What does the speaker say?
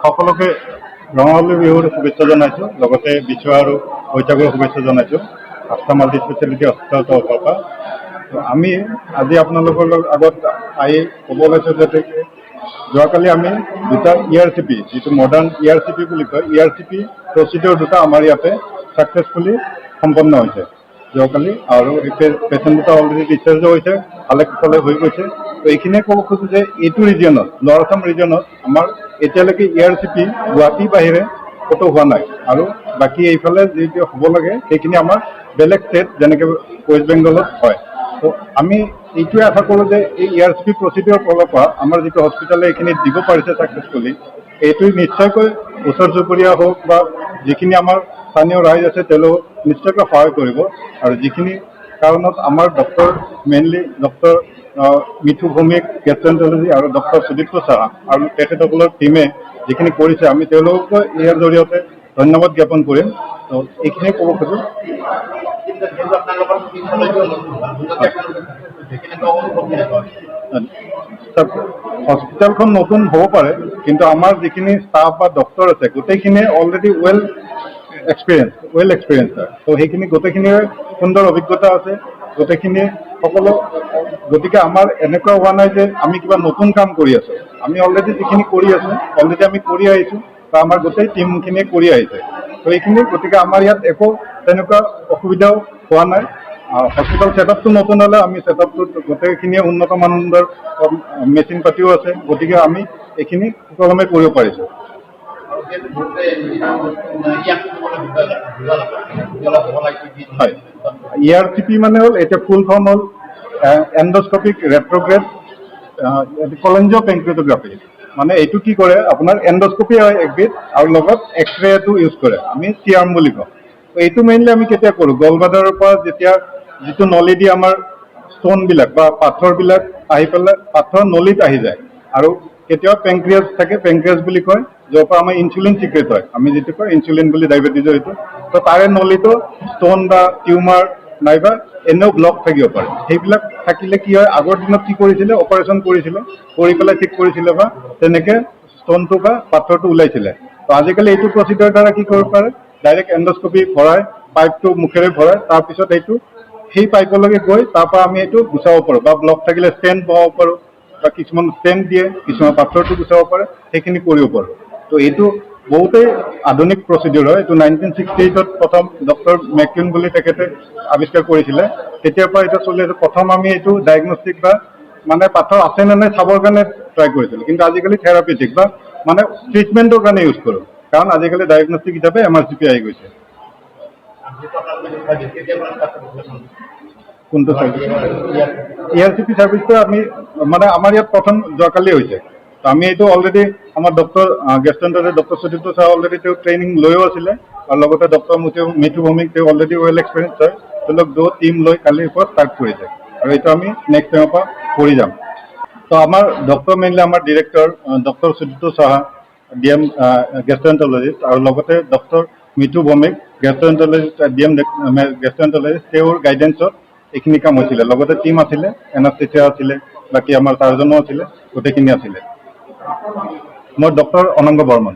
সকলোকে ৰঙালী বিহুৰ শুভেচ্ছা জনাইছোঁ, লগতে বিচু আৰু বৈশাখৰ শুভেচ্ছা জনাইছোঁ আস্থা মাল্টি স্পেচিয়েলিটি হস্পিটেলৰ তৰফৰ পৰা। আমি আজি আপোনালোকৰ আগত আহি ক'ব ওলাইছোঁ যে যোৱাকালি আমি দুটা ERCP, যিটো মডাৰ্ণ ERCP বুলি কয়, ERCP প্ৰচিডিউৰ দুটা আমাৰ ইয়াতে ছাকচেছফুলি সম্পন্ন হৈছে যোৱাকালি, আৰু পেচেণ্ট দুটা অলৰেডি ডিছচাৰ্জো হৈছে, ভালে কুশলে হৈ গৈছে। তো এইখিনিয়ে ক'ব খোজোঁ যে এইটো ৰিজনত, লৱাৰ আছাম ৰিজনত আমাৰ এতিয়ালৈকে ERCP গুৱাহাটীৰ বাহিৰে ক'তো হোৱা নাই, আৰু বাকী এইফালে যিটো হ'ব লাগে সেইখিনি আমাৰ বেলেগ ষ্টেট যেনেকৈ ৱেষ্ট বেংগলত হয়। তো আমি এইটোৱে আশা কৰোঁ যে এই ERCP প্ৰচিডিউৰ ফালৰ পৰা আমাৰ যিটো হস্পিটেলে এইখিনি দিব পাৰিছে ছাকচেছফুলি, এইটো নিশ্চয়কৈ ওচৰ চুবুৰীয়া হওক বা যিখিনি আমাৰ স্থানীয় ৰাইজ আছে তেওঁলোকক নিশ্চয়কৈ সহায় কৰিব। আৰু যিখিনি কাৰণত আমাৰ doctor, mainly doctor Mithu Bhowmik gastroenterology আৰু ডক্টৰ সুদীপ্ত সাহা আৰু তেখেতসকলৰ টীমে যিখিনি কৰিছে, আমি তেওঁলোককো ইয়াৰ জৰিয়তে ধন্যবাদ জ্ঞাপন কৰিম। তো এইখিনিয়ে ক'ব খোজোঁ। হস্পিটেলখন নতুন হ'ব পাৰে, কিন্তু আমাৰ যিখিনি ষ্টাফ বা ডক্টৰ আছে গোটেইখিনিয়ে অলৰেডি ৱেল এক্সপিৰিয়েঞ্চ হয়। তো সেইখিনি গোটেইখিনিৰে সুন্দৰ অভিজ্ঞতা আছে গোটেইখিনিয়ে সকলো। গতিকে আমাৰ এনেকুৱা হোৱা নাই যে আমি কিবা নতুন কাম কৰি আছোঁ, আমি অলৰেডি যিখিনি কৰি আছোঁ অলৰেডি আমি কৰি আহিছোঁ, বা আমাৰ গোটেই টিমখিনিয়ে কৰি আহিছে। তো এইখিনি, গতিকে আমাৰ ইয়াত একো তেনেকুৱা অসুবিধাও হোৱা নাই। হস্পিটেল ছেটআপটো নতুন হ'লে আমি ছেটআপটোত গোটেইখিনিয়ে উন্নত মানদণ্ডৰ মেচিন পাতিও আছে, গতিকে আমি এইখিনি সুকলমে কৰিব পাৰিছোঁ। হয়, ERCP মানে হ'ল, এতিয়া ফুল ফৰ্ম হ'ল এণ্ডস্কপিক ৰেট্ৰগ্ৰেড কলেঞ্জিঅ পেনক্ৰিয়েটোগ্ৰাফি। মানে এইটো কি কৰে, আপোনাৰ এণ্ডস্কপি হয় একবিধ, আৰু লগত এক্সৰেটো ইউজ কৰে, আমি চিআৰ্ম বুলি কওঁ। এইটো মেইনলি আমি কেতিয়া কৰোঁ, গলব্লাডাৰৰ পৰা যেতিয়া যিটো নলীদি আমাৰ ষ্ট'নবিলাক বা পাথৰবিলাক আহি পেলাই পাথৰ নলীত আহি যায়, আৰু কেতিয়াবা পেংক্ৰিয়াছ থাকে, পেংক্ৰিয়াছ বুলি কয়, য'ৰ পৰা আমাৰ ইনচুলিন চিক্ৰেট হয়, আমি যিটো কয় ইনচুলিন বুলি ডায়েবেটিছৰ এইটো। তো তাৰে নলীটো ষ্ট'ন বা টিউমাৰ নাইবা এনেও ব্লক থাকিব পাৰে। সেইবিলাক থাকিলে কি হয়, আগৰ দিনত কি কৰিছিলে, অপাৰেশ্যন কৰিছিলে, কৰি পেলাই ঠিক কৰিছিলে, বা তেনেকৈ ষ্ট'নটো বা পাথৰটো ওলাইছিলে। তো আজিকালি এইটো প্ৰচিডিউৰ দ্বাৰা কি কৰিব পাৰে, ডাইৰেক্ট এণ্ডস্কপি ভৰাই পাইপটো মুখেৰে ভৰাই তাৰপিছত এইটো সেই পাইপলৈকে গৈ তাৰ পৰা আমি এইটো গুচাব পাৰোঁ, বা ব্লক থাকিলে ষ্টেণ্ট বহাব পাৰোঁ, বা কিছুমান ষ্টেণ্ট দিয়ে, কিছুমান পাথৰটো গুচাব পাৰে, সেইখিনি কৰিব পাৰোঁ। তো এইটো বহুতেই আধুনিক প্ৰচিডিউৰ হয়। এইটো 1968 প্ৰথম ডক্টৰ মেকিউন বুলি তেখেতে আৱিষ্কাৰ কৰিছিলে, তেতিয়াৰ পৰা এইটো চলি আছে। প্ৰথম আমি এইটো ডায়েগনষ্টিক বা মানে পাথৰ আছে নে নাই চাবৰ কাৰণে ট্ৰাই কৰিছিলোঁ, কিন্তু আজিকালি থেৰাপিউটিক বা মানে ট্ৰিটমেণ্টৰ কাৰণে ইউজ কৰোঁ, কাৰণ আজিকালি ডায়েগনষ্টিক হিচাপে MRCP আহি গৈছে। কোনটো চাৰ্ভিছ? ERCP চাৰ্ভিছটো আমি মানে আমাৰ ইয়াত প্ৰথম যোৱাকালি হৈছে। তো আমি এইটো অলৰেডি আমাৰ doctor gastroenterology doctor Sudipta sir already তেওঁ ট্ৰেইনিং লৈও আছিলে, আৰু লগতে ডক্টৰ মিঠু ভৌমিক তেওঁ অলৰেডি ৱেল এক্সপিৰিয়েঞ্চ হয়। তেওঁলোক দুয়ো টিম লৈ কালিৰ পৰা ষ্টাৰ্ট কৰিছে, আৰু এইটো আমি নেক্সট টাইমৰ পৰা কৰি যাম। তো আমাৰ ডক্টৰ মেইনলি আমাৰ director doctor Sudipta Saha, DM গেষ্ট্ৰেণ্ট্ৰলজিষ্ট, আৰু লগতে ডক্টৰ মিঠু ভৌমিক গেষ্ট্ৰেণ্ট্ৰলজিষ্ট, DM গেষ্ট্ৰেণ্ট্ৰলজিষ্ট, তেওঁৰ গাইডেঞ্চত এইখিনি কাম হৈছিলে। লগতে টিম আছিলে, এনাস্থেচিয়া আছিলে, বাকী আমাৰ চাৰ্জনো আছিলে, গোটেইখিনি আছিলে। মই ডক্টৰ অনঙ্গ বৰ্মন।